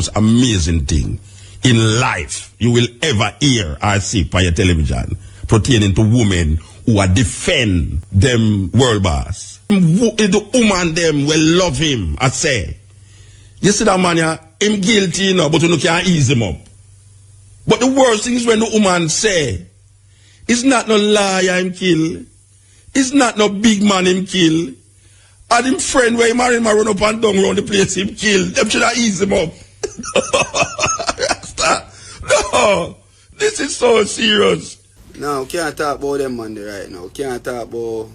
most amazing thing in life you will ever hear or see by your television pertaining to women who are defend them world boss. The woman them will love him, I say. You see that man here, him guilty, you know, but you can't ease him up. But the worst thing is when the woman say, it's not no liar him kill, it's not no big man him kill, and him friend where he marry him run up and down around the place him kill, them should have ease him up. No, this is so serious. No, we can't talk about them man right now. We can't talk about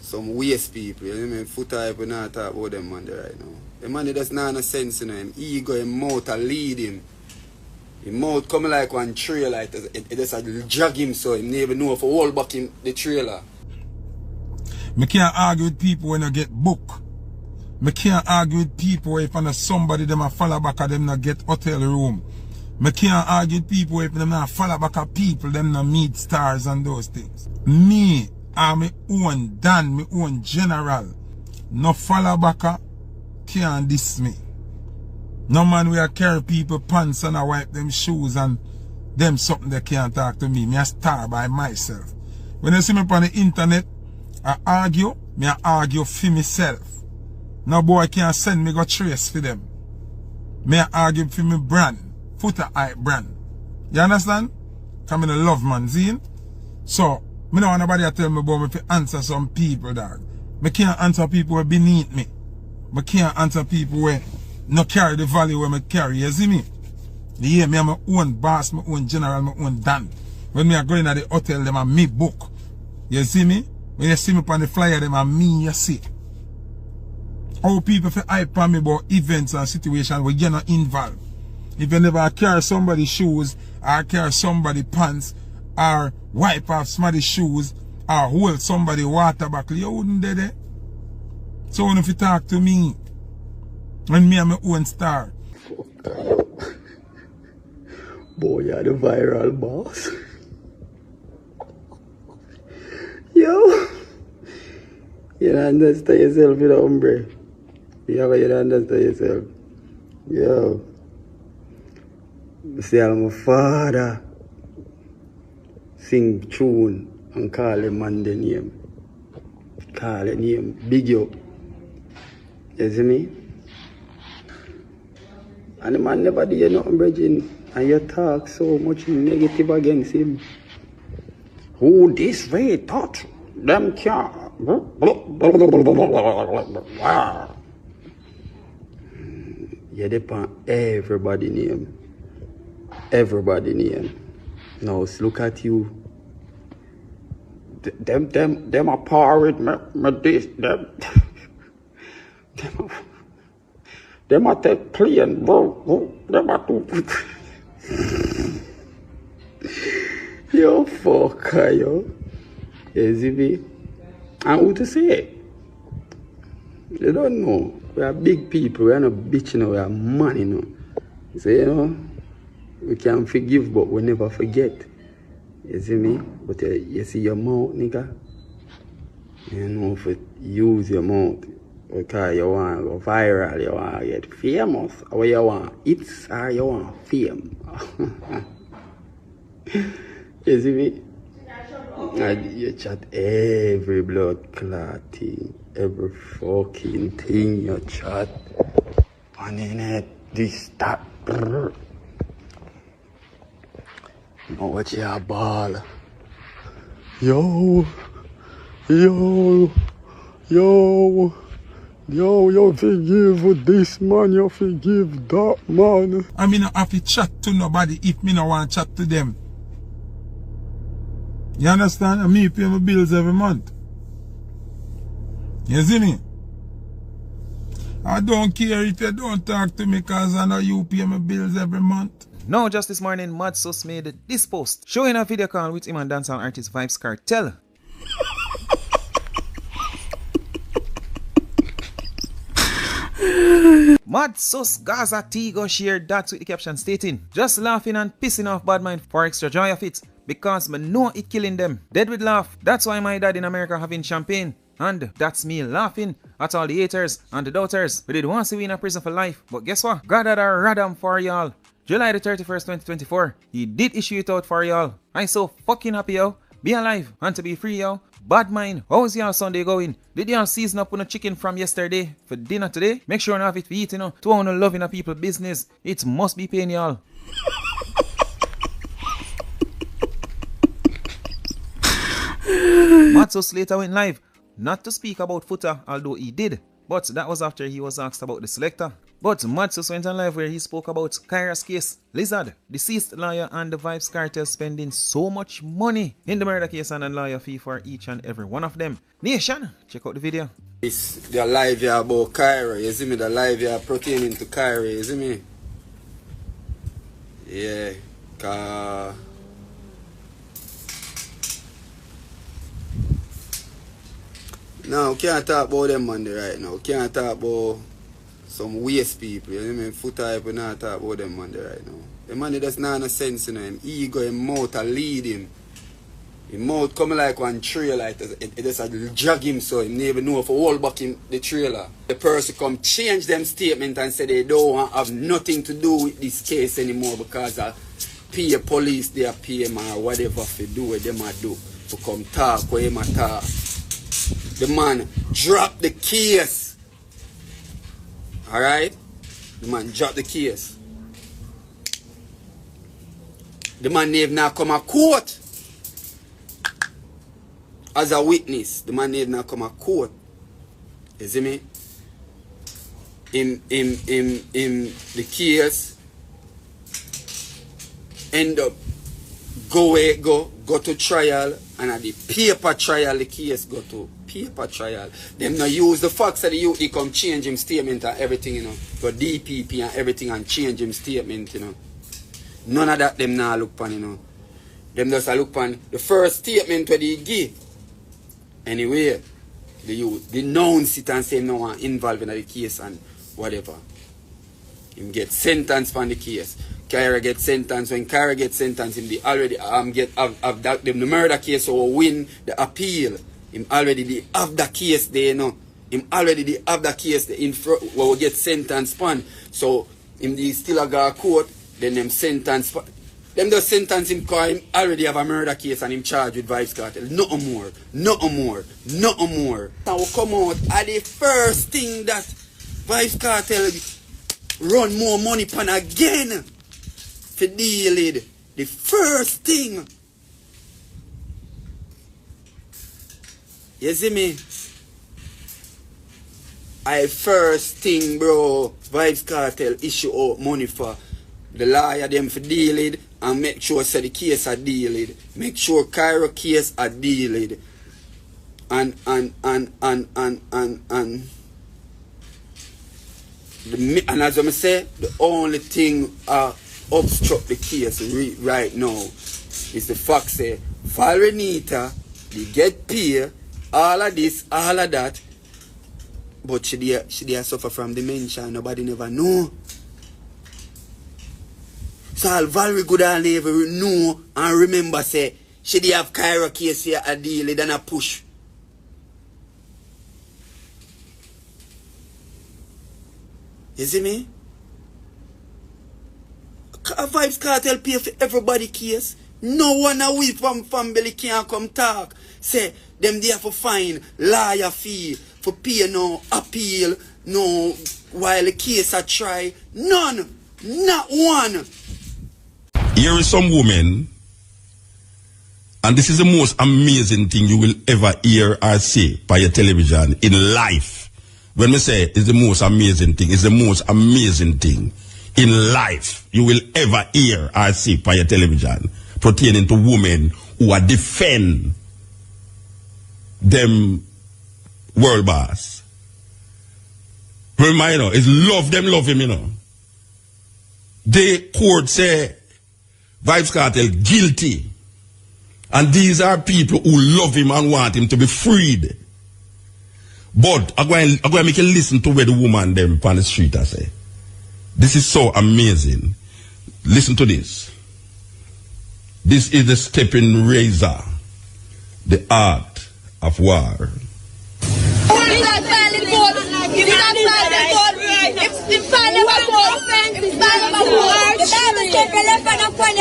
some waste people. You know what I mean? Foota, we not talk about them man right now. The man does not have no sense in him. Ego, him mouth a lead him. His mouth come like one trailer. It just drag him so he never know if I hold back him the trailer. Me can't argue with people when I get book. Me can't argue with people if I know somebody them a follow back at them not get hotel room. Me can't argue with people if them not follow back at people them not meet stars and those things. Me and my own Dan, my own general, no follow back can't diss me. No man will carry people pants and I wipe them shoes and them something they can't talk to me. Me a star by myself. When you see me on the internet, I argue for myself. No boy can't send me go trace for them. Me I argue for my brand. Foota hype brand. You understand? Because I love man, see? So, I don't want nobody to tell me about me to answer some people, dog. I can't answer people who are beneath me. I can't answer people who not carry the value where I carry. You see me? Yeah, me am my own boss, my own general, my own Dan. When me are going at the hotel, them are me book. You see me? When you see me on the flyer, them are me, you see. How people feel hype on me about events and situations where you're not involved. If you never carry somebody's shoes, or carry somebody's pants, or wipe off somebody's shoes, or hold somebody's water bottle, you wouldn't do that. So if you talk to me, when me and my own star. Boy, you're the viral boss. Yo, you don't understand yourself, you know, hombre. You don't understand yourself. Yo. See, I'm a father. Sing tune and call him man the name. Call the name. Big up. You see me? And the man never did nothing, Bridging. And you talk so much negative against him. Who this way touch? Them can't. You depend everybody name. Everybody name. Now look at you. Them are power with me this. Them are take playing, bro. Them are too. Yo, fucker, yo. You see me? And who to say it? They don't know. We are big people. We are not bitch, you know. We are money, you know. So, you know, we can forgive, but we never forget. You see me? But you see your mouth, nigga? You know, if you use your mouth, because you want to go viral, you want to get famous, or you want hits, or you want fame. You see me? And you chat every blood clot thing, every fucking thing you chat. On the net, this, that. Brr. Now what you a ball? Yo, you forgive this man, you forgive that man. I mean, I have to chat to nobody if me no want to chat to them. You understand? And me pay my bills every month. You see me? I don't care if you don't talk to me because I know you pay my bills every month. Now, just this morning, Mad Sus made this post showing a video call with him and dancehall artist Vybz Kartel. Mad Sus Gaza Tigo shared that with the caption stating, "Just laughing and pissing off bad mind for extra joy of it, because me know it killing them. Dead with laugh. That's why my dad in America having champagne. And that's me laughing at all the haters and the doubters. We did want to see we in a prison for life. But guess what? God had a radam for y'all. July the 31st, 2024. He did issue it out for y'all. I'm so fucking happy, yo. Be alive and to be free, yo. Bad mind. How's y'all Sunday going? Did y'all season up on a chicken from yesterday for dinner today? Make sure you have it for eating, you know. To own loving a people business. It must be paying y'all. Matzo Slater went live. Not to speak about Foota, although he did. But that was after he was asked about the selector. But Matzo went on live where he spoke about Kyra's case. Lizard, deceased lawyer, and the Vybz Kartel spending so much money in the murder case and a lawyer fee for each and every one of them. Nation, check out the video. It's the live here about Kyra, you see me? The live here pertaining to Kyra, you see me? Yeah, no, we can't talk about them money right now. We can't talk about some waste people. You know what I mean? Foota people not talk about them money right now. The money does not no sense in him. Ego, him mouth a lead him. Him mouth coming like one trailer. It just a drag him so he never know if a hold back him the trailer. The person come change them statement and say they don't want have nothing to do with this case anymore because pay police they pay him or whatever for do what them a do. To come talk where him a talk. The man dropped the case. Alright? The man dropped the case. The man even not come a court as a witness. The man even not come a court. You see me? In the case end up go to trial, and at the paper trial the case go to paper trial. Them not use the facts of the youth, they come change him statement and everything, you know. Go DPP and everything and change him statement, you know. None of that them now look upon, you know. Them just look upon the first statement where they give. Anyway, the youth denounce it and say no one involved in the case and whatever. Him get sentenced from the case. Kyra get sentenced. When Kyra get sentenced, him they already have the murder case or win the appeal. Him already have the case there, you know. Him already have the case there in front where we get sentenced pan. So him they still go to court, then them sentence. Them just sentence him because him already have a murder case and him charged with Vybz Kartel. No more. No more. No more. Now we come out at the first thing that Vybz Kartel run more money pan again for deal with. The first thing. You see me? I first thing, bro, Vybz Kartel issue out money for the lawyer them for deal with and make sure so the case are deal with. Make sure Kyra case are deal with. And as I say, the only thing obstruct the case right now is the fact say Valrenita, they get paid, all of this, all of that, but she suffer from dementia, nobody never know. So all Valerie good and never know and remember say she did have Kyra case here a deal than a push. You see me? Vybz Kartel pay for everybody case. No one away from family can come talk. Say them there for fine, lawyer fee, for pay no appeal, no while the case a try. None. Not one. Here is some woman, and this is the most amazing thing you will ever hear or see by your television in life. When we say it's the most amazing thing, it's the most amazing thing in life you will ever hear or see by your television pertaining to women who are defend them world boss. Remember, you know, it's love him, you know. The court say Vybz Kartel guilty. And these are people who love him and want him to be freed. But I'm going to make you listen to where the woman them on the street I say. This is so amazing. Listen to this. This is the stepping razor, the art of war.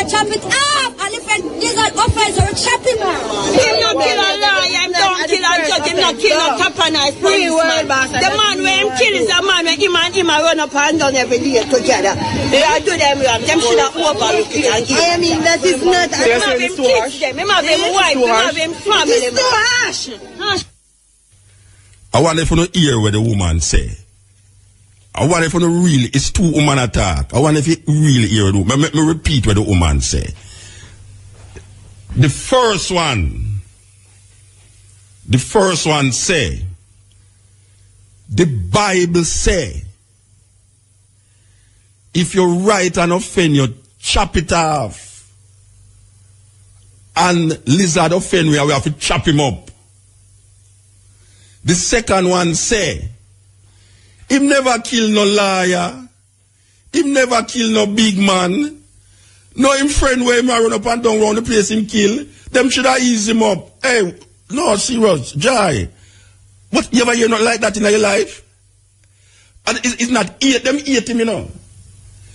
Chop it up, and if these are offense or chop him up. Him not kill a liar, him don't kill a judge, him not kill a top and nice policeman. The man where him kill is a man where him and him run up and down every day together. They are do them wrong, them should have overlooked it and give. I mean, that is not, him have him kids them, him have him wife, him have him family. It's too harsh. I wonder if you don't hear what the woman say. I wonder if you don't really, it's two woman attack. I wonder if you really hear it. Let me repeat what the woman say. The first one say, the Bible say, if you write an offend, you chop it off. And lizard offend, we have to chop him up. The second one say, him never kill no liar. Him never kill no big man. No him friend where him run up and down around the place him kill. Them should have ease him up. Hey, no, serious, Jai. What, you ever hear not like that in your life? And it's not them hate him, you know.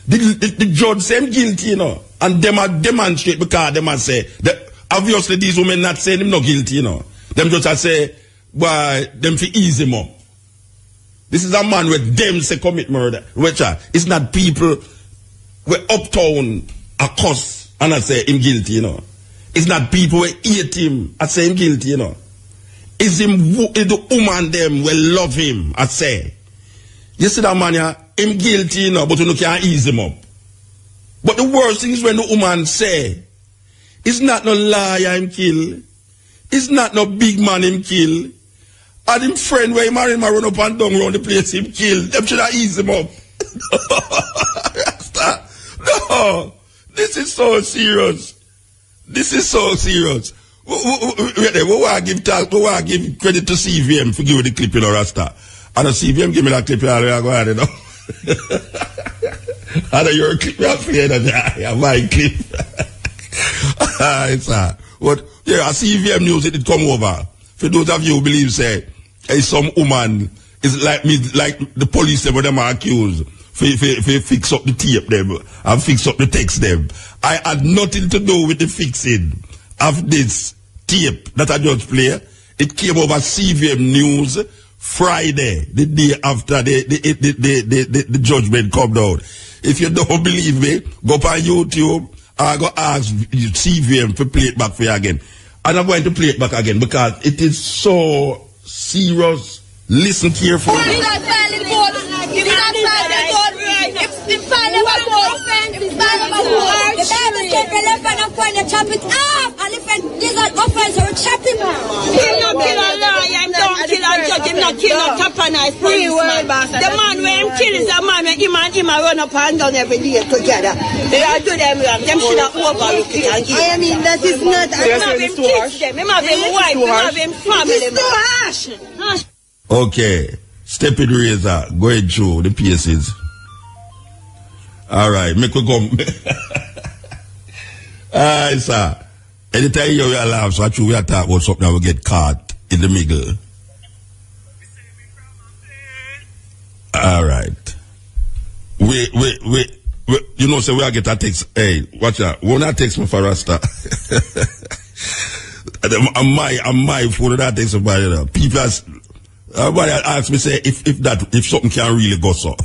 The judge say him guilty, you know. And them are demonstrate because them are say, that obviously these women not saying him not guilty, you know. Them just say, why, them fi ease him up. This is a man with them say commit murder. Which it's not people where uptown a cuss and I say him guilty, you know. It's not people where hate him I say him guilty, you know. It's him the woman them will love him, I say. You see that man here, him guilty, you know, but you can't ease him up. But the worst thing is when the woman say, it's not no liar him kill, it's not no big man him kill. And him friend where he married him run up and down around the place him kill. Them should have eased him up. No. This is so serious. This is so serious. We want to give credit to CVM for giving the clip, you know, Rasta. And the CVM give me that clip, you know, go ahead, you know. And your clip, you have to my clip. But yeah, a CVM news, it come over. For those of you who believe, say, hey, some woman is like me, like the police, them, them are accused, for fix up the tape, them, and fix up the text, them. I had nothing to do with the fixing of this tape that I just play. It came over CVM News Friday, the day after the judgment come down. If you don't believe me, go up on YouTube, I go ask CVM to play it back for you again. And I'm going to play it back again because it is so serious. Listen carefully. Chop it off, and if these are offense or chop him up. Him not kill a liar, him don't kill a judge, him not kill no top and nice policeman. The man where him kill is a man where him and him run up and down every day together. They are do them wrong, them should have overlooked it and give. I mean, that is not, him have him kids them, him have him wife, him have him family. It's too harsh. Okay, step it razor, going through the pieces. Alright, make we go. Alright, sir. Anytime you hear a laugh, so actually we are talking about something that will get caught in the middle. Alright. We, you know, so we are get a text. Hey, watch that. When I text me for Rasta. I'm my phone that text somebody else. People ask me, say, if something can really go so.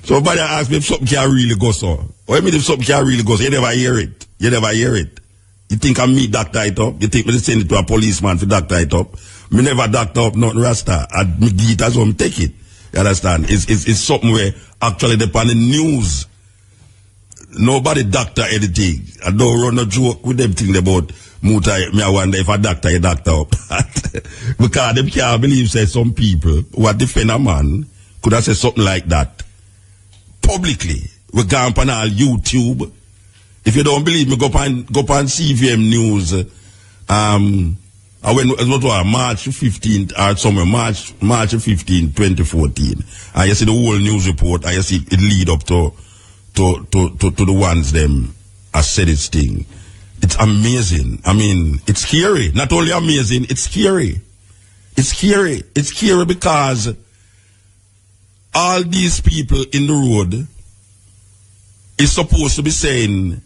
Somebody asked me if something can really go so. What I mean if something can really go so? You never hear it. You never hear it. You think I'm me doctor it up? You think me send it to a policeman for doctor it up? Me never doctor up nothing Rasta. I me give it as one take it. You understand? It's something where actually depend on the news. Nobody doctor anything. I don't run a joke with them thing about muta. Me I wonder if a doctor a doctor up. Because them can't believe say some people who are defend a man could have said something like that. Publicly, we go on all YouTube. If you don't believe me, go on CVM News. I went March 15th or somewhere March 15, 2014. And you see the whole news report. And you see it lead up to the ones them I said this thing. It's amazing. I mean, it's scary. Not only amazing, it's scary. It's scary. It's scary because all these people in the road is supposed to be saying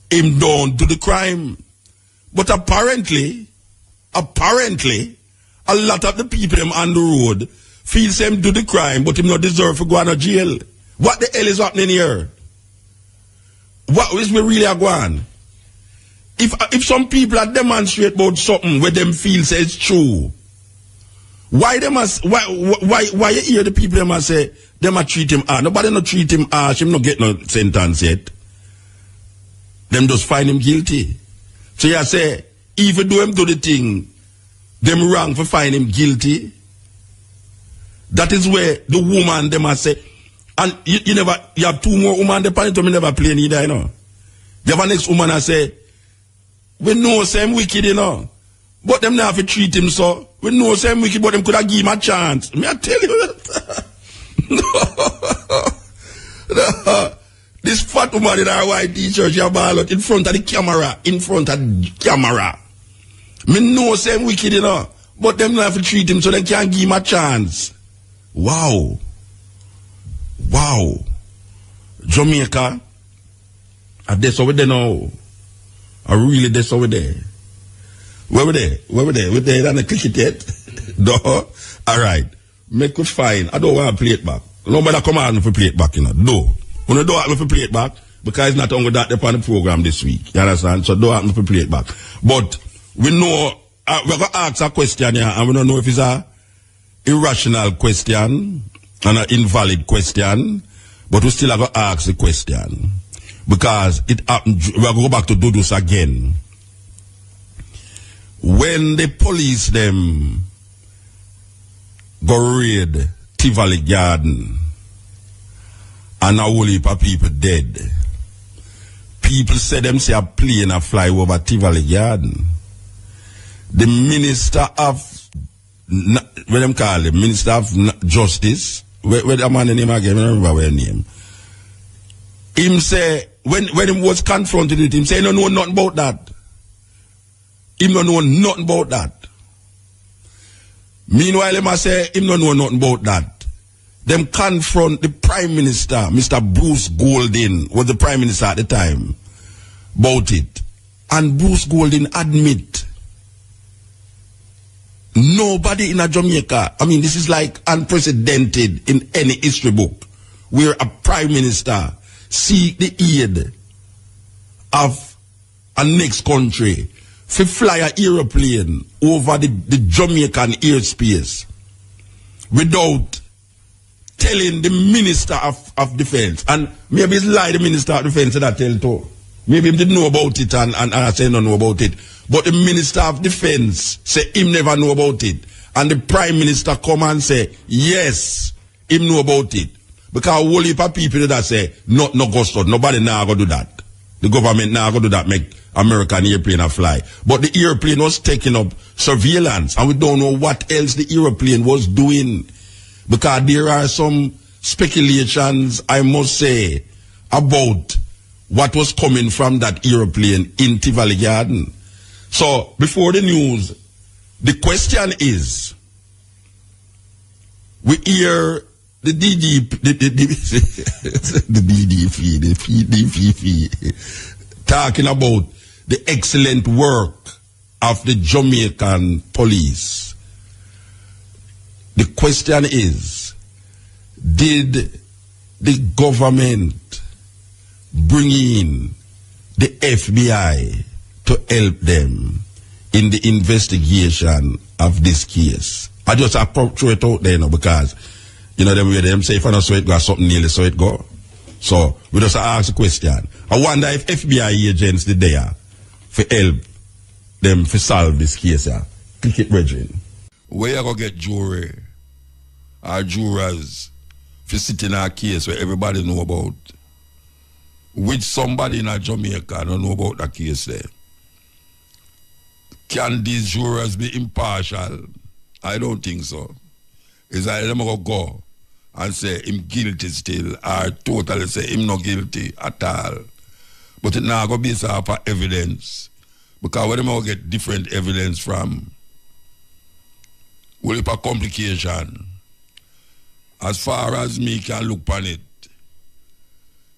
him don't do the crime. But apparently, a lot of the people them on the road feels him do the crime, but him not deserve to go to jail. What the hell is happening here? What is we really are going? If some people are demonstrate about something where them feel say it's true, why you hear the people them a say them a treat him harsh? Nobody not treat him harsh, him not get no sentence yet. Them just find him guilty. So you say, even though him do the thing, them wrong for find him guilty. That is where the woman them a say, and you have two more women the panel to me never play neither, you know. You have a next woman I say, we know same wicked, you know. But them not have to treat him so. We know same wicked, but them could have give him a chance. Me I tell you. No. This fat woman in our white t-shirt, she ball out in front of the camera. Me know same wicked, you know. But them not have to treat him so they can't give him a chance. Wow. Jamaica, that's over there now. I really that's over there. Where we there? We're there on the cricket yet? No. Alright. Make it fine. I don't want to play it back. Nobody come on if we play it back, you know. No. When you don't want me to play it back, because it's not only that upon the program this week. You understand? So don't want me to play it back. But we know, we're going to ask a question here, and we don't know if it's a irrational question and an invalid question, but we still have to ask the question. Because it happened, we're going to go back to Dudus again. When the police them go raid Tivoli Garden and a whole heap of people dead, people say them say a plane a fly over Tivoli Garden. The Minister of, what them call it, Minister of Justice, where the man name again, I don't remember where name. Him say, when he was confronted with him, say, he don't know nothing about that. He don't know nothing about that. Meanwhile, he must say, he don't know nothing about that. Them confront the Prime Minister, Mr. Bruce Golding, was the Prime Minister at the time, about it. And Bruce Golding admit, nobody in a Jamaica, I mean, this is like unprecedented in any history book, where a Prime Minister seek the aid of a next country to fly an aeroplane over the Jamaican airspace without telling the Minister of Defense. And maybe it's lie the Minister of Defense that tell too. Maybe he didn't know about it and I say no know about it. But the Minister of Defense say him never know about it. And the Prime Minister come and say, yes, him know about it. Because a whole heap of people that say, no go start. Nobody now go do that. The government now go do that, make American airplane a fly. But the airplane was taking up surveillance, and we don't know what else the airplane was doing. Because there are some speculations, I must say, about what was coming from that airplane in Tivoli Garden. So, before the news, the question is, we hear the DDP talking about the excellent work of the Jamaican police. The question is, did the government bring in the FBI to help them in the investigation of this case? I just throw it out there now because you know, them say if I don't so it go, something nearly so it go. So, we just ask the question. I wonder if FBI agents did there for help them to solve this case. Click it, Brethren. Where you going to get jury or jurors for sitting in a case where everybody know about? Which somebody in a Jamaica don't know about that case there? Can these jurors be impartial? I don't think so. Is that them go and say him guilty still or totally say him not guilty at all. But it now go based off of evidence. Because where them get different evidence from, Well, it's a complication. As far as me can look on it,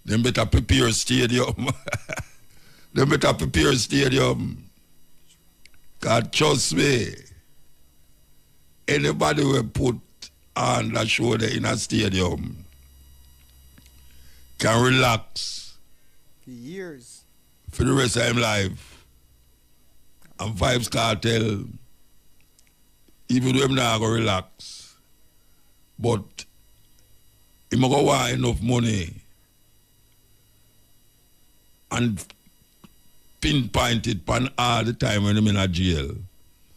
them better prepare stadium. Them better prepare stadium. God, trust me, anybody will put on that show there in a stadium can relax for years, for the rest of his life. And Vybz Kartel, even though I'm not going to relax, but he must go want enough money and pinpoint it pan all the time when I'm in a jail.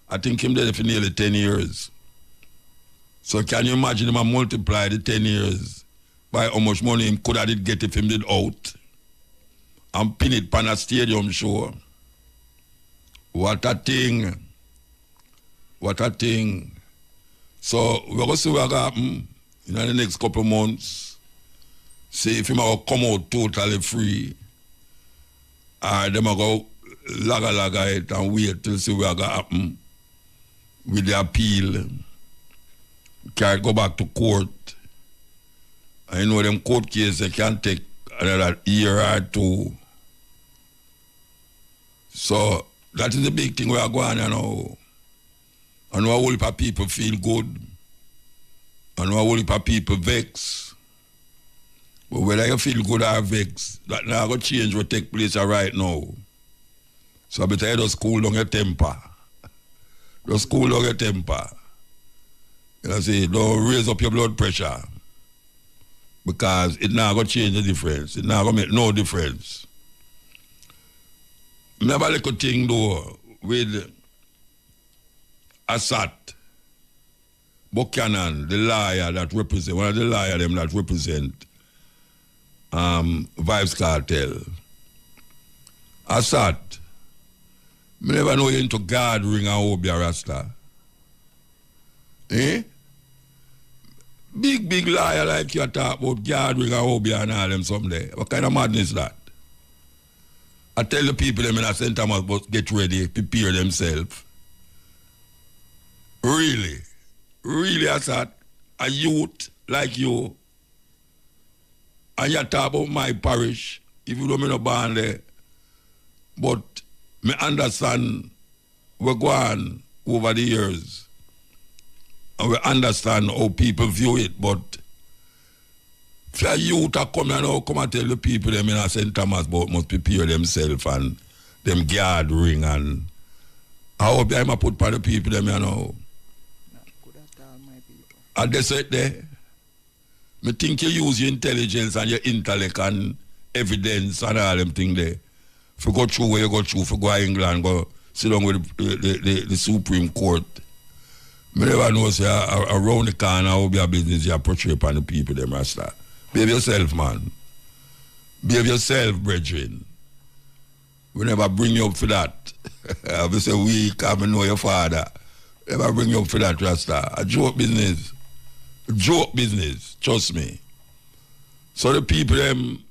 I think him there for nearly 10 years. So can you imagine him multiply the 10 years by how much money him could have get if him did out and pin it pan a stadium show? What a thing. What a thing. So we're going to see what happen in the next couple of months. See if him will come out totally free. Or them will go laga it and wait till see what will happen with the appeal. Can't go back to court. I know them court cases can take another year or two. So that is the big thing we are going on now. I know a whole heap of people feel good. I know a whole heap of people vex. But whether you feel good or vex, that now going to change what take place right now. So I better just cool down your temper. Just cool down your temper. You know, say, don't raise up your blood pressure. Because it now going to change the difference. It now going to make no difference. I have a little thing though with Assad Buchanan, the liar that represent, one of the liars them that represent Vybz Kartel. Assad, I never know you into God ring and Obia Rasta. Eh? Big liar like you talk about God ring and Obia and all them someday. What kind of madness is that? I tell the people them in a St. Thomas but get ready, prepare themselves. Really, Assad, a youth like you, and you talk about my parish, if you don't mean no born there, but me understand we're going over the years, and we understand how people view it, but if a youth come here now, come and tell the people them in a St. Thomas but must prepare themselves and them guard ring and I hope I might put by the people them here now. And they said there, I think you use your intelligence and your intellect and evidence and all them things there. If you go through where you go through, if you go to England, go sit down with the Supreme Court. I never know, say, around the corner, how be a business you portray upon the people, them Rasta. Behave yourself, man. Behave yourself, brethren. We never bring you up for that. I will say, we come and know your father. Never bring you up for that, Rasta. A joke business. Joke business, trust me. So the people them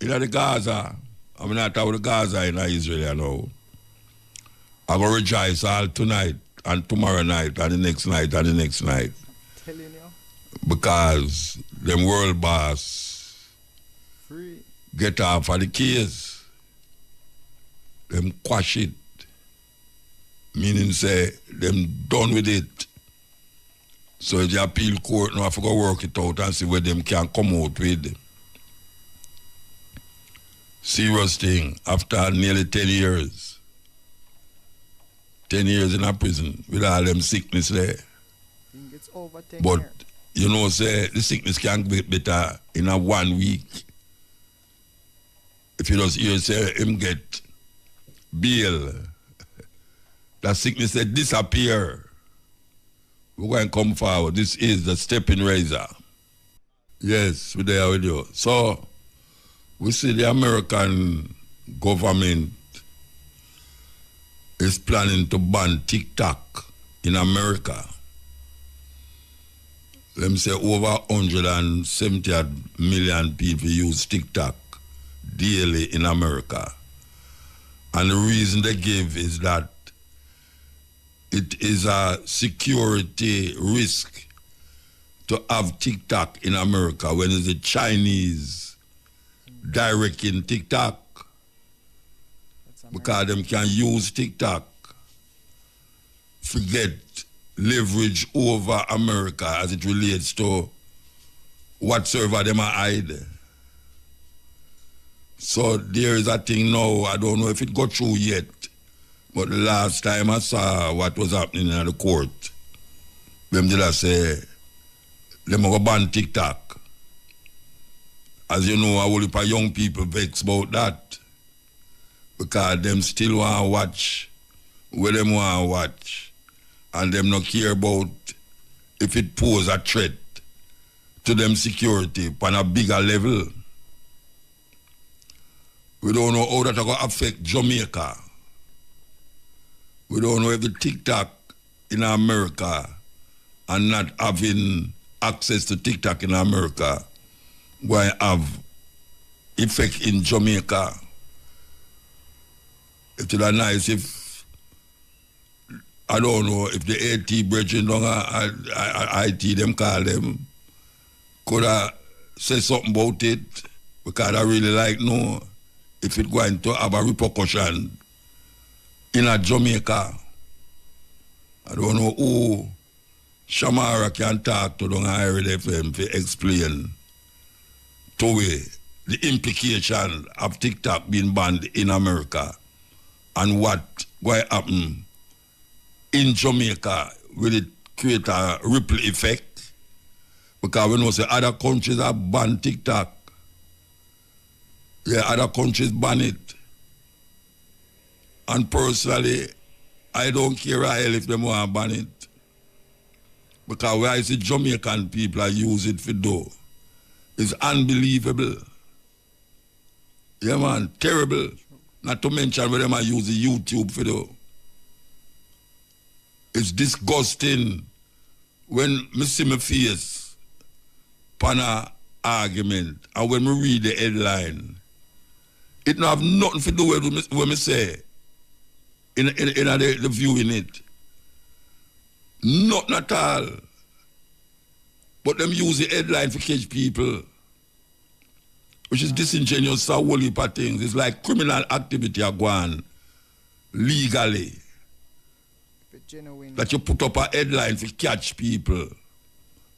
in the Gaza, I'm not talking about Gaza in Israel now. I'm going to rejoice all tonight and tomorrow night and the next night and the next night. I'm telling you. Because them world boss Free. get off of the case. Them quash it. Meaning say them done with it. So the appeal court now have to go work it out and see where them can come out with. Serious thing. After nearly 10 years. 10 years in a prison with all them sickness there. It's over 10 but, years. you know, say the sickness can get better in a 1 week. If you just hear say him get bail, that sickness said disappear. We're going to come forward. This is the stepping razor. Yes, we're there with you. So, we see the American government is planning to ban TikTok in America. Let me say over 170 million people use TikTok daily in America. And the reason they give is that it is a security risk to have TikTok in America when it's the Chinese directing TikTok. Because them can use TikTok to get leverage over America as it relates to whatsoever them are hide. So there is a thing now, I don't know if it got through yet, but the last time I saw what was happening in the court, them did I say, them go ban TikTok. As you know, a whole heap of young people vex about that. Because them still want to watch where them want to watch. And them not care about if it pose a threat to them security on a bigger level. We don't know how that will affect Jamaica. We don't know if the TikTok in America and not having access to TikTok in America will have effect in Jamaica. It would be nice if, I don't know, if the AT brethren, IT them call them, could have said something about it, because I really like know if it's going to have a repercussion in a Jamaica. I don't know who Shamara can talk to on Ired FM to explain to me the implication of TikTok being banned in America and what will happen in Jamaica. Will it create a ripple effect? Because we know say other countries have banned TikTok. Yeah, other countries ban it. And personally, I don't care a hell if they want to ban it. Because where I see Jamaican people use it for do, it's unbelievable. Yeah, man, terrible. Not to mention where they might use the YouTube for do. It's disgusting when I see my face pan a argument and when I read the headline, it don't have nothing to do with what I say in the viewing it. Nothing at all. But them use the headline for catch people, which is disingenuous, a whole heap of things. It's like criminal activity are going legally. That you put up a headline to catch people.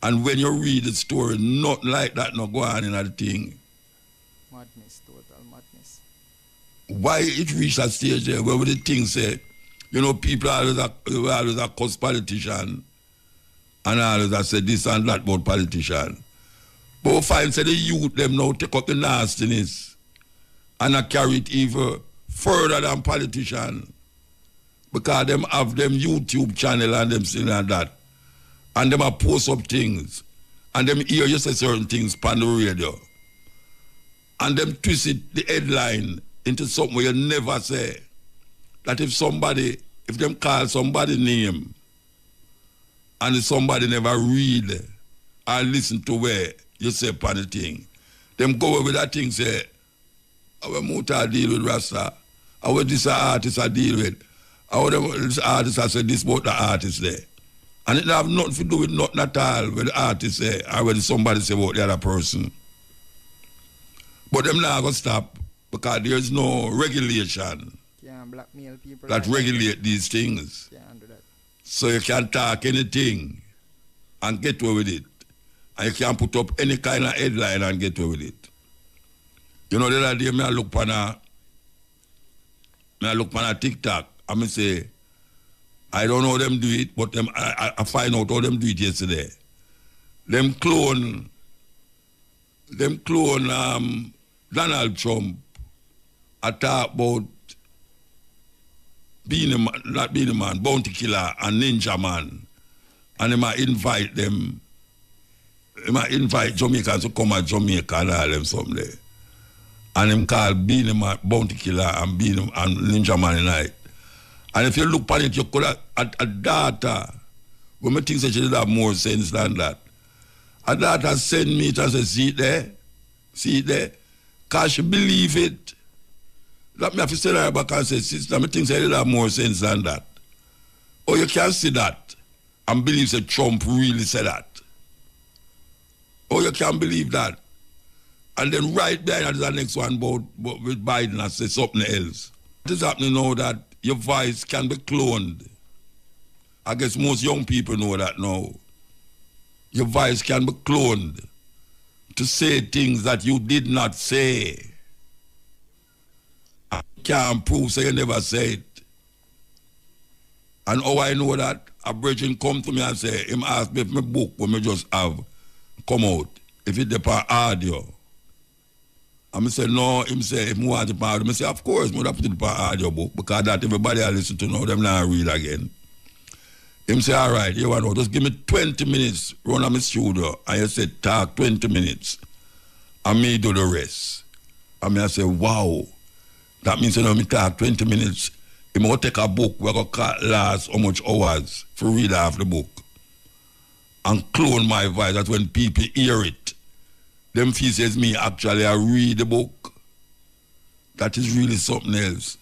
And when you read the story, nothing like that not go on in that thing. Madness, total madness. Why it reached that stage there where the thing say, you know, people always accuse politician and always say this and that about politician. But we find say the youth them now take up the nastiness and I carry it even further than politician. Because them have them YouTube channel and them thing like that. And them a post up things. And them hear you say certain things on the radio. And them twist it, the headline into something where you never say. That if them call somebody name, and if somebody never read or listen to where you say upon the thing, them go over with that thing say, our muta deal with Rasta, our this artist I deal with, our this artist I say this about the artist there. And it have nothing to do with nothing at all with the artist say or when somebody say about the other person. But them not gonna stop because there's no regulation Blackmail people that regulate these things. Can't do that. So you can talk anything and get away with it. And you can put up any kind of headline and get away with it. You know, the other day I look on a TikTok and I say, I don't know how them do it, but I find out how them do it yesterday. Them clone Donald Trump. I talk about being a man, not being a man, bounty killer and ninja man. And they might invite them, they might invite Jamaicans to come at Jamaica and all them someday. And them call being a man, bounty killer and being a and ninja man in night. And if you look at it, you could have a data. When I think that she did have more sense than that. A data send me it and say, see it there. Because she believe it. Let me have to say that back and say, sister, I think she did have more sense than that. Oh, you can see that and believe that Trump really said that. Oh, you can't believe that. And then right behind the next one about with Biden, I say something else. It is happening now that your voice can be cloned. I guess most young people know that now. Your voice can be cloned to say things that you did not say. I can't prove so you never said it. And how I know that, a brethren come to me and say, him ask me if my book when me just have come out, if it depend audio. And I say, no, him say, if I want to part, I say, of course, I put it on audio book, because that everybody I listen to now, them not read again. Him say, all right, you want to just give me 20 minutes, run on my studio, and you say, talk 20 minutes, and me do the rest. And I say, wow, that means you know me talk 20 minutes, I'm going to take a book, we're going to last how much hours for read half the book, and clone my voice, that when people hear it, them feel says me actually I read the book. That is really something else.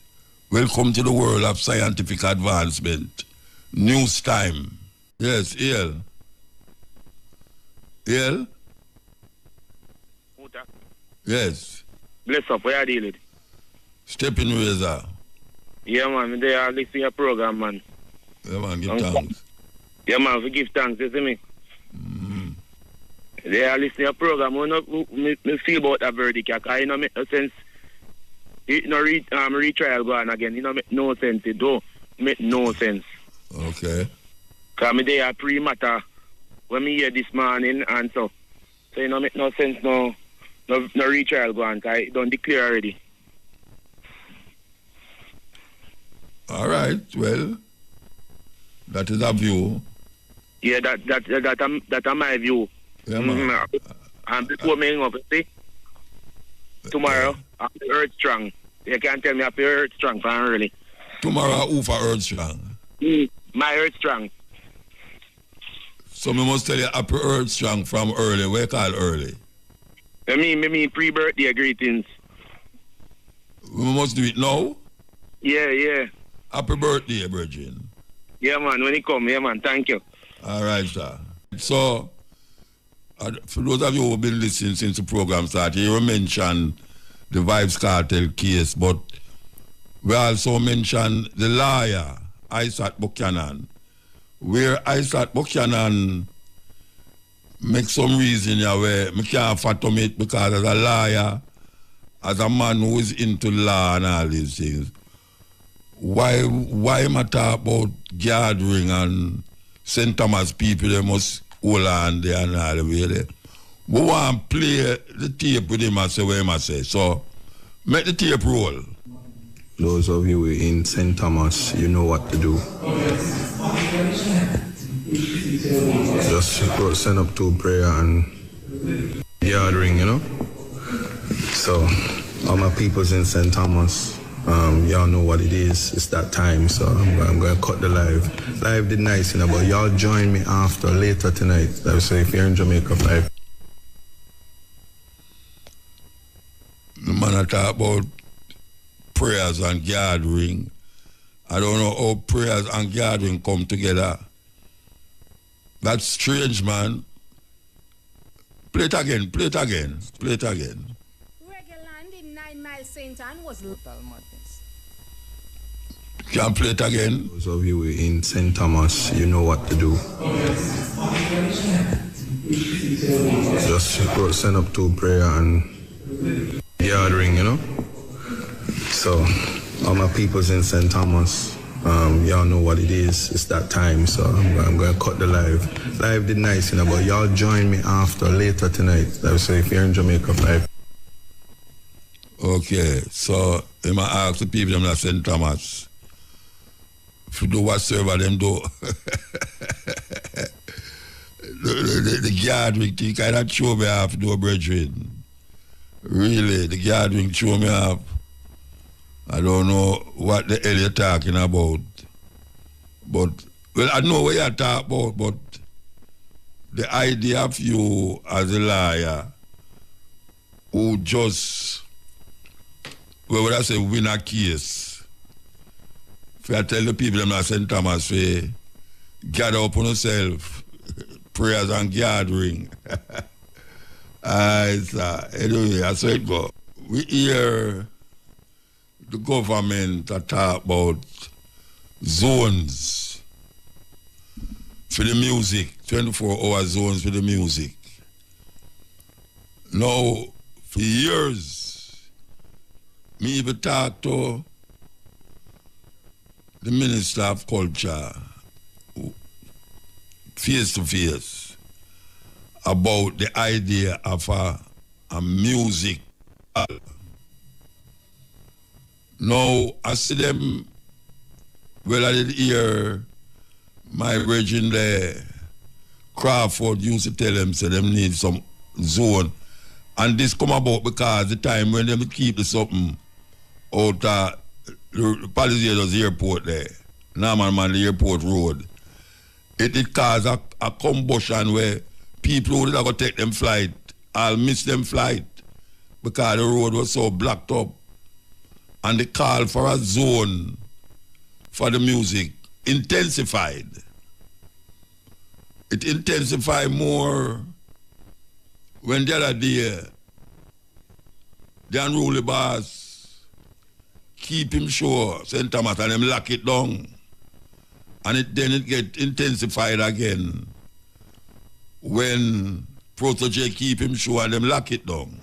Welcome to the world of scientific advancement. News time. Yes, El. El? Foota. Yes. Bless up, where are you dealing? Stepping razor. Yeah, man, they are listening to your program, man. Yeah, man, give thanks. Yeah, man, we give thanks, you see me? Mm-hmm. They are listening to your program. Me feel about that verdict, because it don't make no sense. It no retrial go on again. It don't make no sense. It don't make no sense. Okay. Because me they are pre-matter when me hear this morning and so it don't make no sense no retrial go on, because it don't declare already. All right, well, that is a view. Yeah, that's my view. Yeah, man. And before me hang up, see, tomorrow, I'll be earth strong. You can't tell me I'll be earth strong from early. Tomorrow, who for earth strong? My earth strong. So, me must tell you, happy earth strong from early. Where call early? I mean pre-birthday greetings. We must do it now? Yeah. Happy birthday, Bridget. Yeah, man, when you come, yeah, man, thank you. All right, sir. So, for those of you who have been listening since the program started, you mentioned the Vybz Kartel case, but we also mentioned the lawyer, Isaac Buchanan, where Isaac Buchanan makes some reason where I can't fathom it, because as a lawyer, as a man who is into law and all these things, why am I talk about gathering and St. Thomas people, they must hold on there and all the way there. We want to play the tape with him and say what him say. So, make the tape roll. Those of you in St. Thomas, you know what to do. Just send up to prayer and gathering, you know. So, all my peoples in St. Thomas, y'all know what it is. It's that time, so I'm going to cut the live. Live did nice, you know, but y'all join me after, later tonight. I would say if you're in Jamaica, 5. The man I talk about prayers and gathering. I don't know how prayers and gathering come together. That's strange, man. Play it again. Regular 9 Mile St. Anne was Total madness. Can play it again? Those of you in St. Thomas, you know what to do. Just send up to prayer and gathering, you know. So, all my peoples in St. Thomas, y'all know what it is. It's that time, so I'm going to cut the live. Live did nice, you know, but y'all join me after, later tonight. I would say if you're in Jamaica, 5. Okay, so I might ask the people in St. Thomas to do whatsoever them do. the gathering thing kind of show me off, do, brethren. Really, the gathering show me off. I don't know what the hell you're talking about. But, well, I know what you're talking about, but the idea of you as a liar who just, well, would I say, win a case, If I tell the people them at St. Thomas, we gather up on yourself, prayers and gathering. Anyway, that's how it go. We hear the government talk about zones for the music, 24-hour zones for the music. Now, for years, me even talk to the Minister of Culture face to face about the idea of a music. Now, I see them, well, I did hear my virgin there, Crawford used to tell them, say them need some zone. And this come about because the time when them keep the something out the Palisades airport there, Norman the airport road, it caused a combustion where people who did not go take them flight, I'll miss them flight because the road was so blocked up. And the call for a zone for the music intensified. It intensified more when the other day the unruly boss keep him sure, St. Thomas, and them lock it down. And then it get intensified again when Protege keep him sure and them lock it down.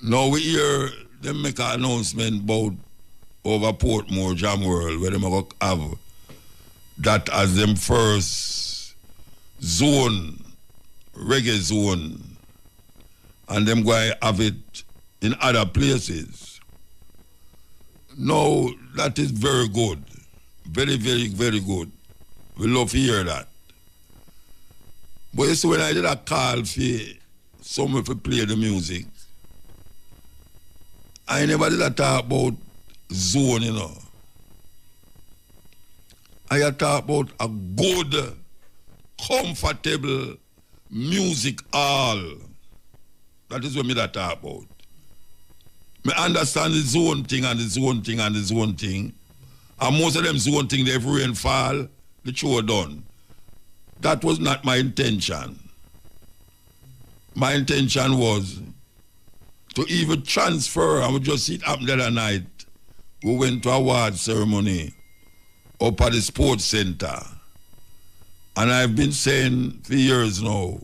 Now we hear them make an announcement about over Portmore, Jam World, where they going to have that as them first zone, reggae zone, and them going to have it in other places. No, that is very good. Very, very, very good. We love to hear that. But you see, when I did a call for someone to play the music, I never did a talk about zone, you know. I talk about a good, comfortable music hall. That is what me that talk about. Me understand the zone thing and the zone thing and the zone thing. And most of them zone thing, if rain fall, the show done. That was not my intention. My intention was to even transfer. I would just sit up the other night. We went to a award ceremony up at the sports center. And I've been saying for years now,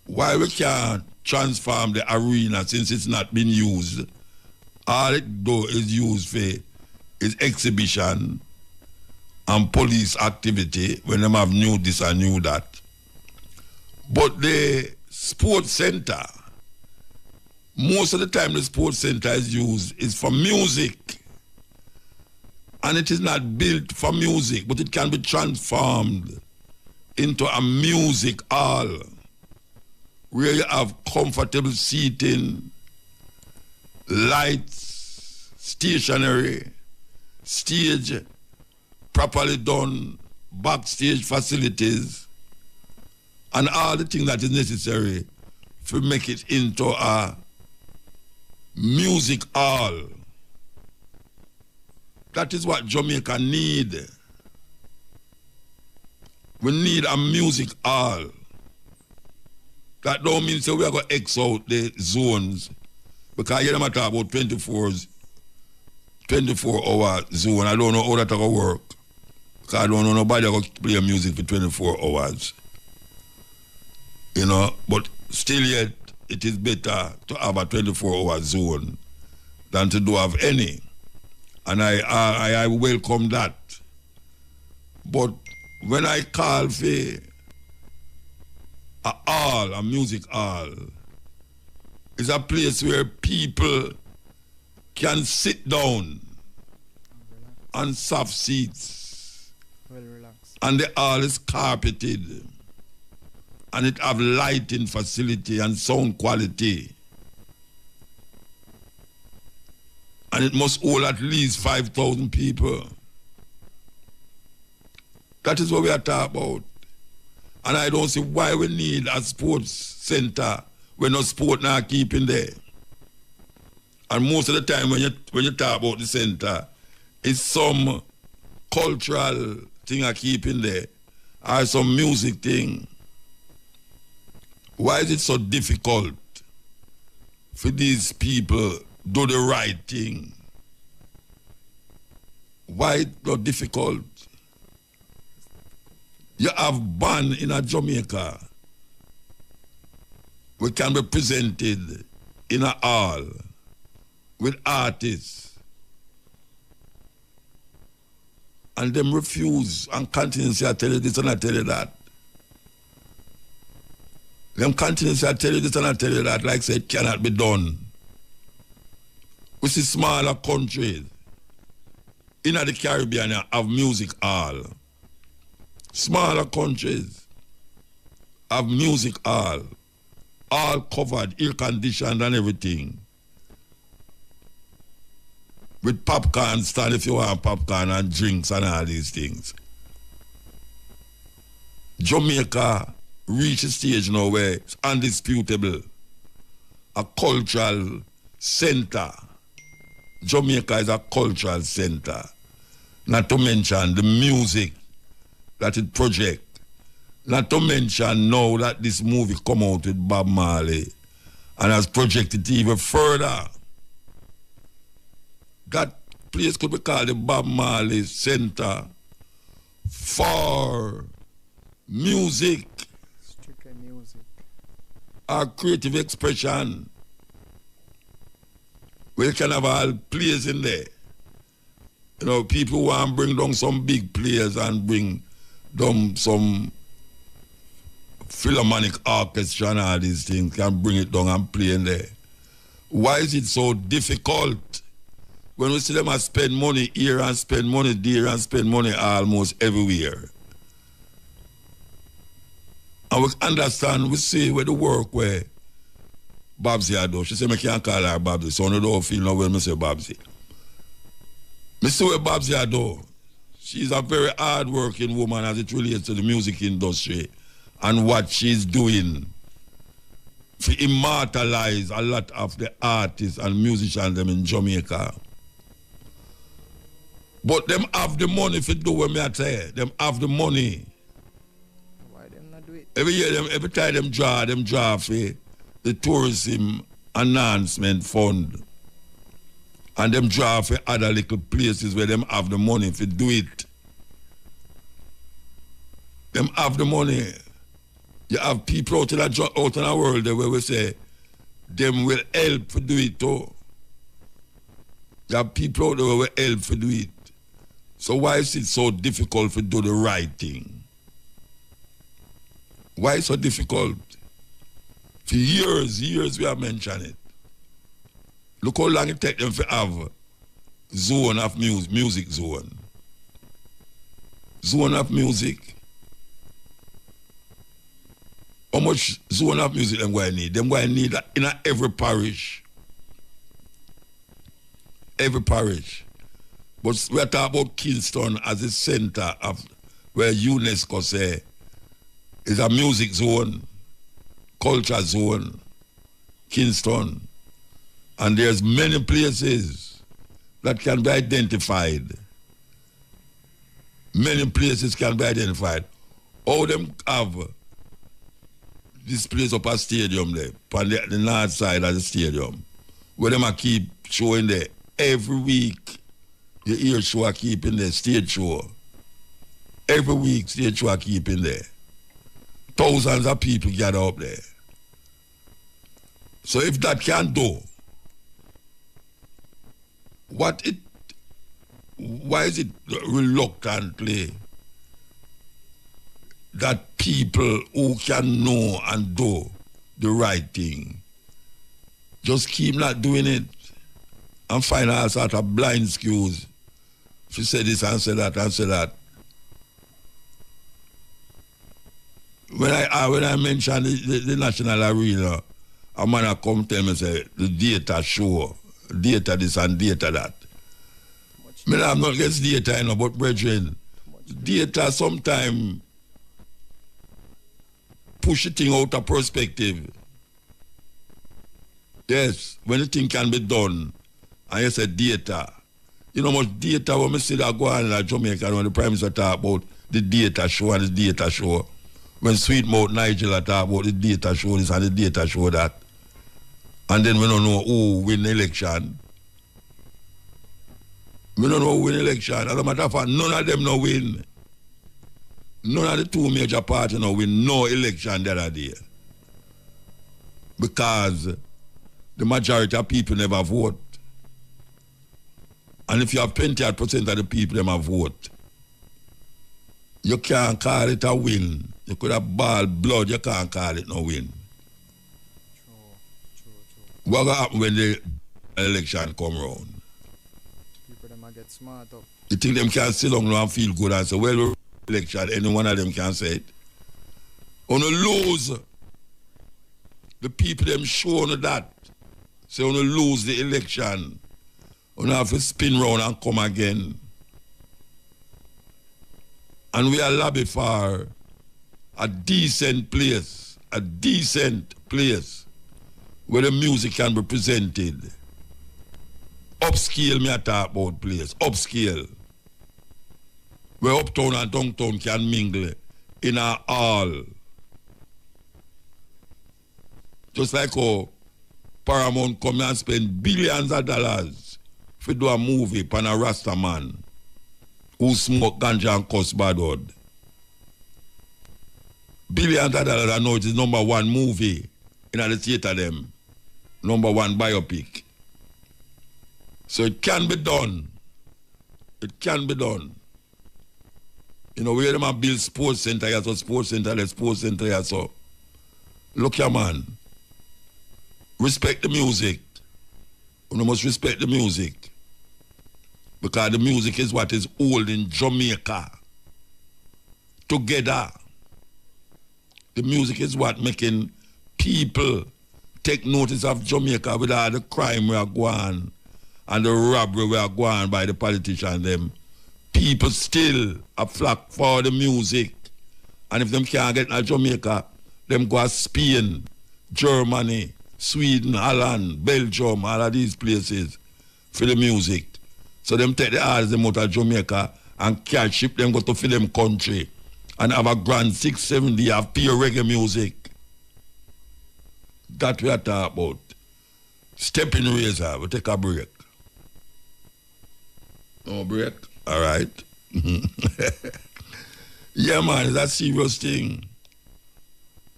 why we can't transform the arena since it's not been used. All it do is used for is exhibition and police activity when them have new this and new that. But the sports center, most of the time the sports center is used is for music. And it is not built for music, but it can be transformed into a music hall where you have comfortable seating, lights, stationery, stage, properly done, backstage facilities, and all the things that is necessary to make it into a music hall. That is what Jamaica need. We need a music hall. That don't mean so we are going to X out the zones. Because you don't talk about 24-hour zone. I don't know how that's going to work. Because I don't know nobody going to play music for 24 hours. You know, but still yet, it is better to have a 24-hour zone than to do have any. And I welcome that. But when I call for a hall, a music hall, it's a place where people can sit down on soft seats. Well relaxed. And the hall is carpeted. And it have lighting facility and sound quality. And it must hold at least 5,000 people. That is what we are talking about. And I don't see why we need a sports center when no sport now keeping there. And most of the time when you talk about the center, is some cultural thing I keep in there, or some music thing. Why is it so difficult for these people do the right thing? Why it's not difficult? You have band in a Jamaica. We can be presented in a hall with artists. And them refuse and continue to say, I tell you this and I tell you that. Them continue to say, I tell you this and I tell you that, like say it cannot be done. We see smaller countries in the Caribbean have music hall. Smaller countries have music hall. All covered, air conditioned and everything. With popcorn stand if you want popcorn and drinks and all these things. Jamaica reached a stage now where it's undisputable. A cultural center. Jamaica is a cultural center. Not to mention the music that it projects. Not to mention now that this movie come out with Bob Marley and has projected even further. That place could be called the Bob Marley Center for music. Strictly music. Or creative expression. We can have all players in there. You know, people want to bring down some big players and bring down some Philharmonic orchestra and all these things, can bring it down and play in there. Why is it so difficult when we see them spend money here and spend money there and spend money almost everywhere? And we understand, we see where the work where Vybz had done. She said, I can't call her Vybz, so I don't feel no when I say Vybz. I see where Vybz had done. She's a very hard-working woman as it relates to the music industry and what she's doing to immortalize a lot of the artists and musicians them in Jamaica. But them have the money to do what I tell you. Them have the money. Why them not do it? Every year, every time them draw for the tourism enhancement fund. And them draw for other little places where them have the money to do it. Them have the money. You have people out in the world there where we say, them will help to do it too. You have people out there where will help to do it. So why is it so difficult to do the right thing? Why is it so difficult? For years we have mentioned it. Look how long it takes them to have zone of music zone. Zone of music. How much zone of music them going to need? Them going to need that in every parish. Every parish. But we're talking about Kingston as a center of where UNESCO say is a music zone, culture zone, Kingston. And there's many places that can be identified. Many places can be identified. All them have this place up a stadium there, on the north side of the stadium, where them keep showing there every week. You hear show I keep in there, stage show. Every week, stage show I keep in there. Thousands of people gather up there. So if that can do, why is it reluctantly that people who can know and do the right thing just keep not doing it and find all sort of blind excuse? She said this and said that and said that. When I mentioned the national arena, a man come tell me say the data show, data this and data that. I'm not against data, but brethren, data sometimes push the thing out of perspective. Yes, when the thing can be done, and you say data, You know much data when we see that go on in Jamaica when the Prime Minister talk about the data show and the data show. When Sweetmouth Nigel talk about the data show this and the data show that. And then we don't know who win the election. We don't know who win the election. As a matter of fact, none of them no win. None of the two major parties no win no election the other day. Because the majority of people never vote. And if you have 28% of the people them have vote, you can't call it a win. You could have ball blood, you can't call it no win. True. What will happen when the election come round? People them a get smart up. You think them can sit down now and feel good and say, well, election, any one of them can say it. On a lose, the people them show on that. Say on a lose the election. On have to spin round and come again. And we are lobby for a decent place where the music can be presented. Upscale me I talk about place, upscale. Where uptown and downtown can mingle in a hall. Just like how Paramount come and spend billions of dollars to do a movie upon a Rasta man who smoke ganja and cuss bad word. Billions of dollars, I know it is number one movie in the theater them. Number one biopic. So it can be done. It can be done. You know, where them a build sports center, so sports center, so. Look here, man. Respect the music. You must respect the music. Because the music is what is holding Jamaica together. The music is what making people take notice of Jamaica with all the crime we are going and the robbery we are going by the politicians them. People still a flock for the music. And if them can't get to Jamaica, them go to Spain, Germany, Sweden, Holland, Belgium, all of these places for the music. So them take the artists them out of Jamaica and can't ship them go to film country and have a grand 6-7 day of pure reggae music. That we are talking about. Step in razor, we take a break. No break? All right. Yeah, man, it's a serious thing.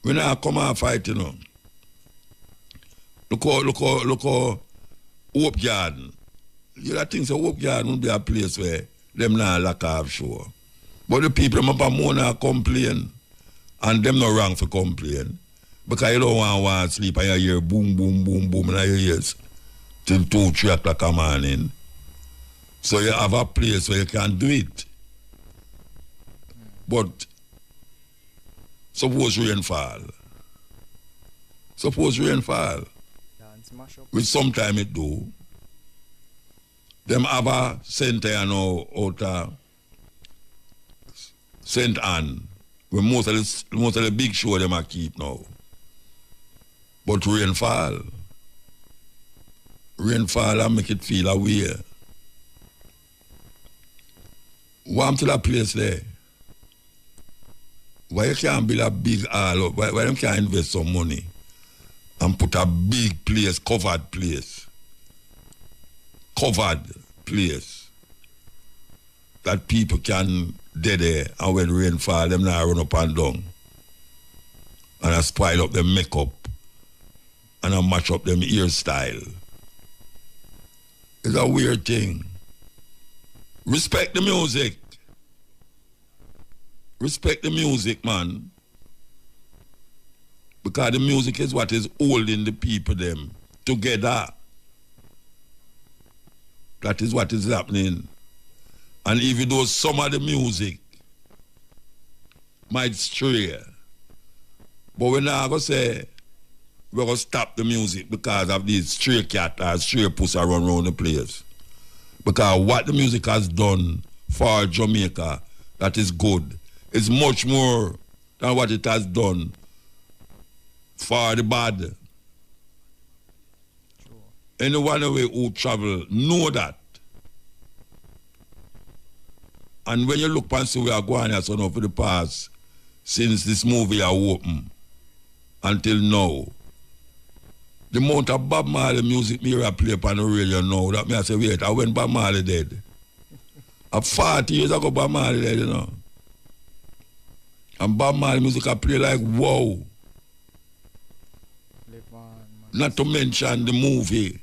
We now come and fight, you know. Look how Hope Garden. You know, think so Hope Garden will be a place where them not lack of show. But the people them up and more complain. And them not wrong for complain. Because you don't want to sleep and you hear boom, boom, boom, boom in your ears till 2-3 o'clock in the morning. So you have a place where you can do it. But suppose rain fall. Which sometime it do. Them have a center, you know, out of St. Anne, where most of the big show them are keep now. But rainfall and make it feel away. Warm to that place there. Why you can't build a big hall? Why them can't invest some money and put a big place, covered place that people can dead there, and when rain fall, them now run up and down and I spoil up them makeup and I match up them hairstyle. It's a weird thing. Respect the music. Respect the music, man. Because the music is what is holding the people them together. That is what is happening. And even though some of the music might stray, but we're not going to say we're going to stop the music because of these stray cat or stray pussy run around the place. Because what the music has done for Jamaica, that is good, is much more than what it has done for the bad. Sure. Anyone away who travel know that. And when you look and see we are going here, so now for the past, since this movie are open, until now, the amount of Bob Marley music me play upon the radio now, that me I say, wait, I when Bob Marley dead. 40 years ago, Bob Marley dead, you know. And Bob Marley music I play like, wow. Not to mention the movie.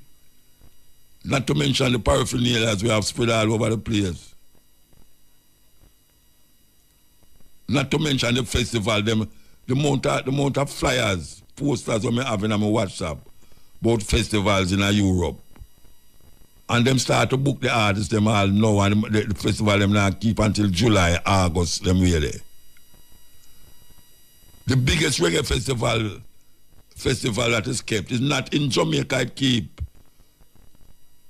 Not to mention the paraphernalia we have spread all over the place. Not to mention the festival, the amount of flyers, posters that I have in my WhatsApp about festivals in Europe. And them start to book the artists, them all now, and the festival them now keep until July, August, them really. The biggest reggae festival that is kept is not in Jamaica, it keep.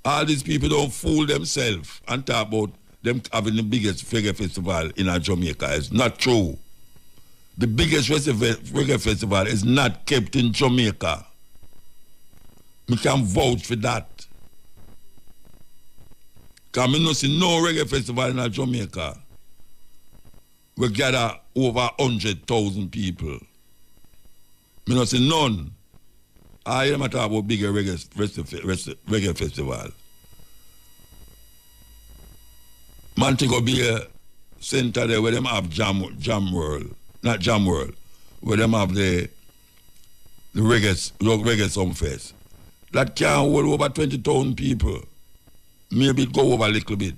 All these people don't fool themselves and talk about them having the biggest reggae festival in Jamaica. It's not true. The biggest reggae festival is not kept in Jamaica. We can vouch for that. Because I don't see no reggae festival in Jamaica. We gather over 100,000 people. I don't see none. I am talking about bigger reggae festival. Man, think of be a center there where them have Jam World, not Jam World, where them have the reggae Summer Fest. That can hold over 20,000 people. Maybe it go over a little bit.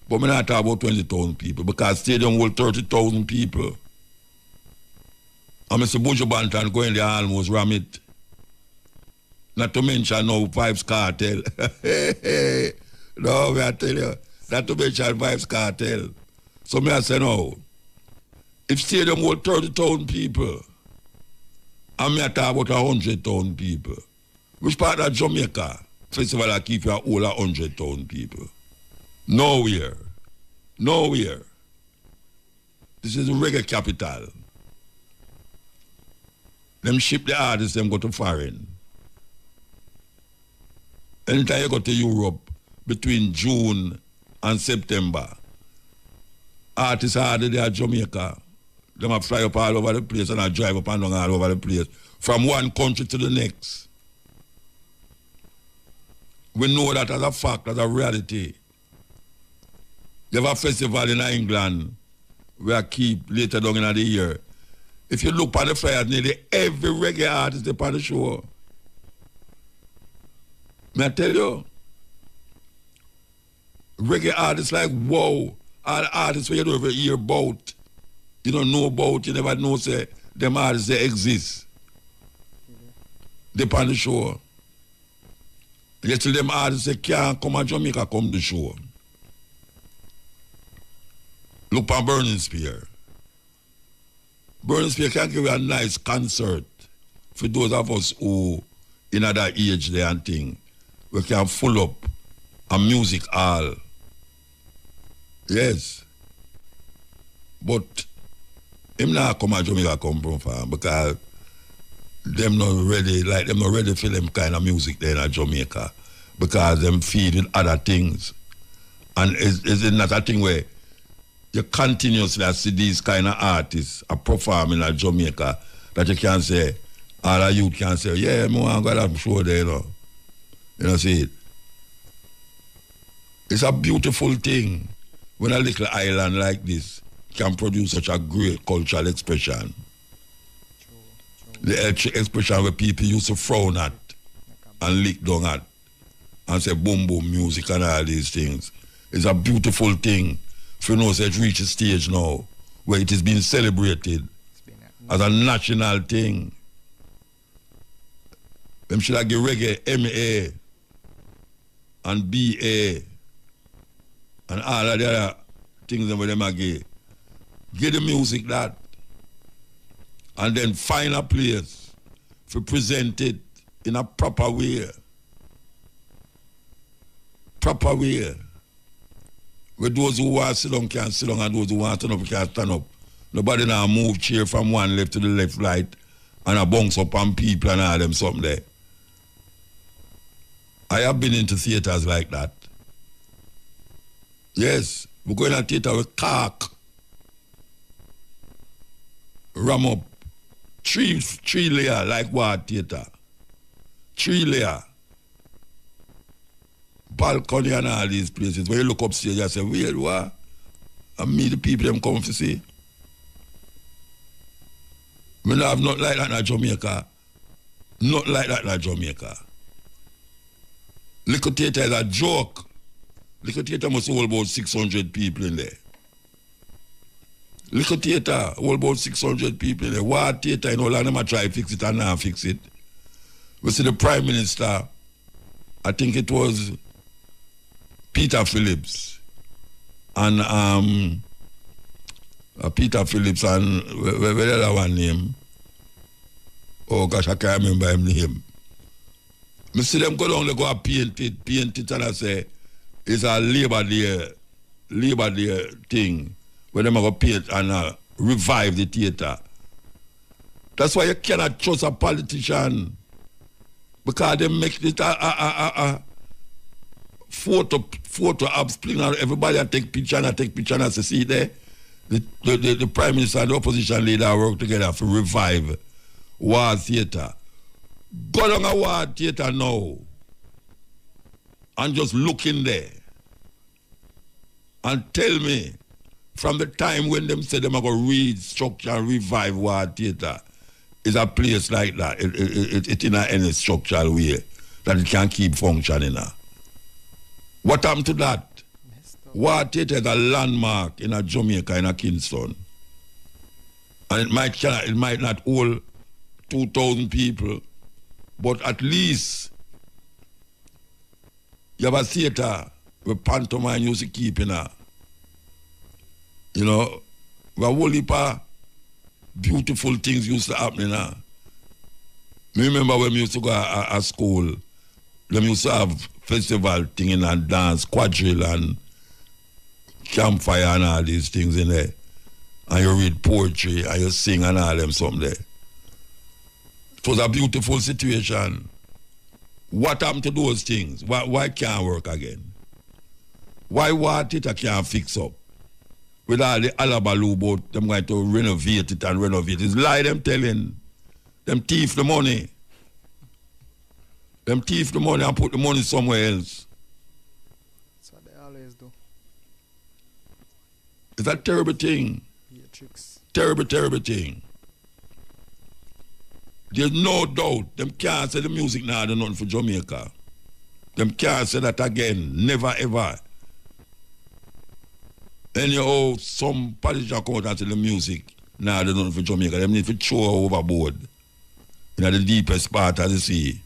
But I'm not talking about 20,000 people because stadium hold 30,000 people. And Mr. Buju Banton going there almost ram it. Not to mention now Vybz Kartel. No, I tell you. Not to mention Vybz Kartel. So me I say no. If stadium hold 30,000 people, and me I talk about 100,000 people, which part of Jamaica festival I keep you all 100,000 people? Nowhere. Nowhere. This is the reggae capital. Them ship the artists, them go to foreign. Anytime you go to Europe, between June and September, artists are there at Jamaica. Them a fly up all over the place and I drive up and down all over the place. From one country to the next. We know that as a fact, as a reality. They have a festival in England where I keep later down in the year. If you look at the flyers, nearly every reggae artist is on the show. May I tell you? Reggae artists like, wow, all artists where you don't ever hear about, you don't know about, you never know, say, them artists, they exist. They're on the show. You tell them artists, they can't come to Jamaica, come to the show. Look at Burning Spear. Burning Spear can give you a nice concert for those of us who in that age there and thing. We can full up a music hall. Yes. But him not come to Jamaica come from far because them not ready, like them not ready for them kind of music there in Jamaica because them feed with other things. And is it not a thing where you continuously see these kind of artists are performing in Jamaica that you can say, all of you can say, yeah, I want to go to show there, you know. You know, see it? It's a beautiful thing when a little island like this can produce such a great cultural expression. The expression where people used to frown at and lick down at and say boom boom music and all these things. It's a beautiful thing. If you know, so it reached a stage now where it is being celebrated as a national thing. Them should have give reggae MA and BA and all of the other things that them give. Give the music that and then find a place to present it in a proper way. Proper way. Where those who want to sit down can sit down and those who want to stand up can stand up. Nobody now move chair from one left to the left right and a bounce up on people and all them something there. I have been into theaters like that. Yes, We go in a theater with cork. Ram up. Three layer like what theater? 3 layer. Balcony and all these places. When you look upstairs, you say, well, what? And me, the people them come to see. We don't have nothing like that in Jamaica. Not like that in Jamaica. Little theater is a joke. Little theater must hold about 600 people in there. Little theater hold about 600 people in there. What theater, you know, like them try to fix it and not fix it. We see the Prime Minister, I think it was Peter Phillips, and Peter Phillips and where the other one name? Oh gosh, I can't remember him name. I see them go down, they go and paint it, and I say, it's a Labor Day thing, where they go paint and revive the theater. That's why you cannot trust a politician, because they make it a photo apps playing out. Everybody take picture and say, see there, the Prime Minister and the opposition leader work together to revive war theater. Go down a war theater now and just look in there and tell me from the time when them say them are going to restructure and revive war theater, is a place like that, it in any structural way that it can keep functioning. What happened to that? War theater is a landmark in a Jamaica, in a Kingston. And it might not hold 2,000 people, but at least you have a theater where pantomime used to keep in a, you know, where whole heap of beautiful things used to happen in a. Me remember when we used to go to school, them used to have festival thing in and dance, quadrille and campfire and all these things in there. And you read poetry and you sing and all them something there. It was a beautiful situation. What happened to those things? Why can't work again? Why what it can't fix up? With all the alabaloo about them going to renovate it and renovate it. It's lie them telling. Them thief the money. Them thief the money and put the money somewhere else. That's what they always do. It's a terrible thing. Tricks. Terrible thing. There's no doubt them can't say the music now do nothing for Jamaica. Them can't say that again. Never ever. Anyhow, some politician come out and say the music now do nothing for Jamaica. Them need to throw overboard. In the deepest part of the sea.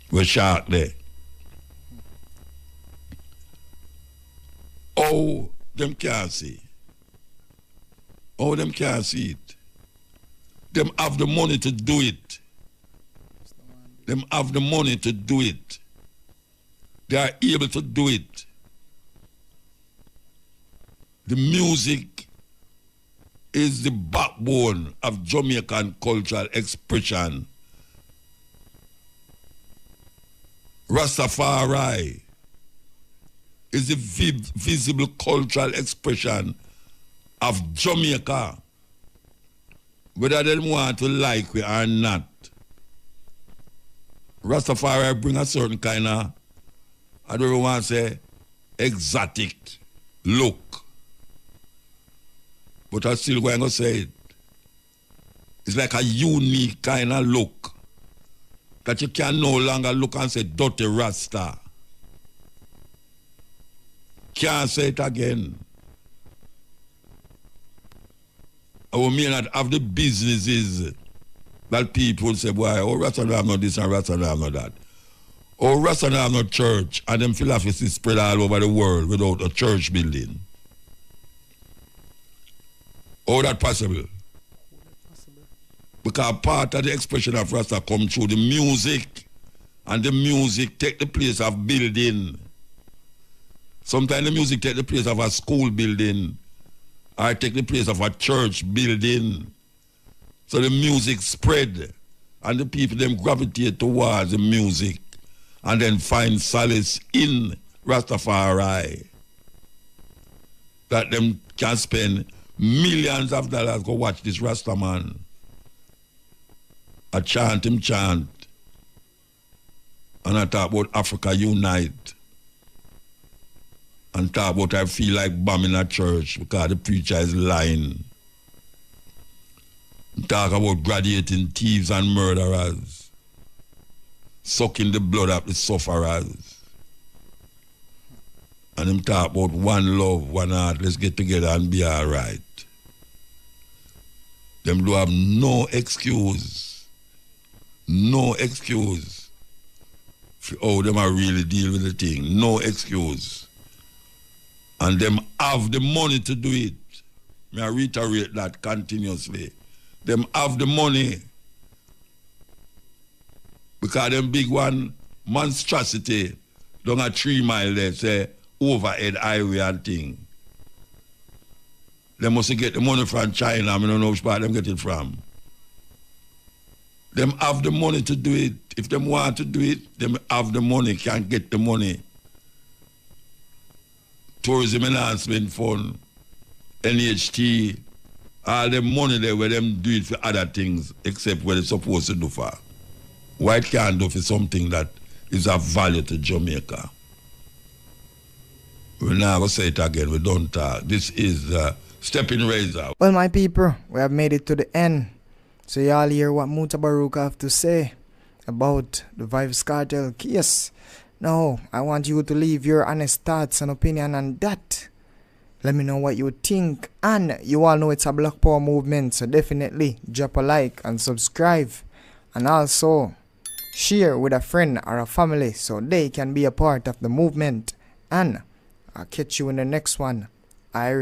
Where shark there. Oh, them can't see. Oh, them can't see it. Them have the money to do it. Them have the money to do it. They are able to do it. The music is the backbone of Jamaican cultural expression. Rastafari is the visible cultural expression of Jamaica, whether they want to like it or not. Rastafari bring a certain kind of, I don't want to say, exotic look. But I'm still going to say it. It's like a unique kind of look that you can no longer look and say, dirty Rasta. Can't say it again. I may not have the businesses that people say, boy, oh, Rasta don't have no this and Rasta don't have no that. Oh, Rasta don't have no church, and them philosophy spread all over the world without a church building. Oh, that possible? Because part of the expression of Rasta come through the music, and the music take the place of building. Sometimes the music take the place of a school building, or take the place of a church building. So the music spread, and the people them gravitate towards the music, and then find solace in Rastafari. that them can spend millions of dollars go watch this Rasta man. I chant him chant. And I talk about Africa Unite. And talk about I feel like bombing a church because the preacher is lying. Talk about graduating thieves and murderers. Sucking the blood of the sufferers. And him talk about one love, one heart, let's get together and be all right. Them do have no excuse. No excuse for how them are really deal with the thing. No excuse. And them have the money to do it. May I reiterate that continuously. Them have the money. Because them big one, monstrosity, down a 3 mile there, say, overhead highway and thing. They must get the money from China. I don't know which part them get it from. Them have the money to do it. If them want to do it, them have the money, can get the money. Tourism Enhancement Fund, NHT, all the money there where them do it for other things except what they're supposed to do for. Why it can't do for something that is of value to Jamaica? We're not going to say it again, we don't talk. This is Stepping Razor. Well, my people, we have made it to the end. So y'all hear what Mutabaruka have to say about the Vybz Kartel case. Now, I want you to leave your honest thoughts and opinion on that. Let me know what you think. And you all know it's a Black Power movement, so definitely drop a like and subscribe. And also, share with a friend or a family so they can be a part of the movement. And I'll catch you in the next one. Irie.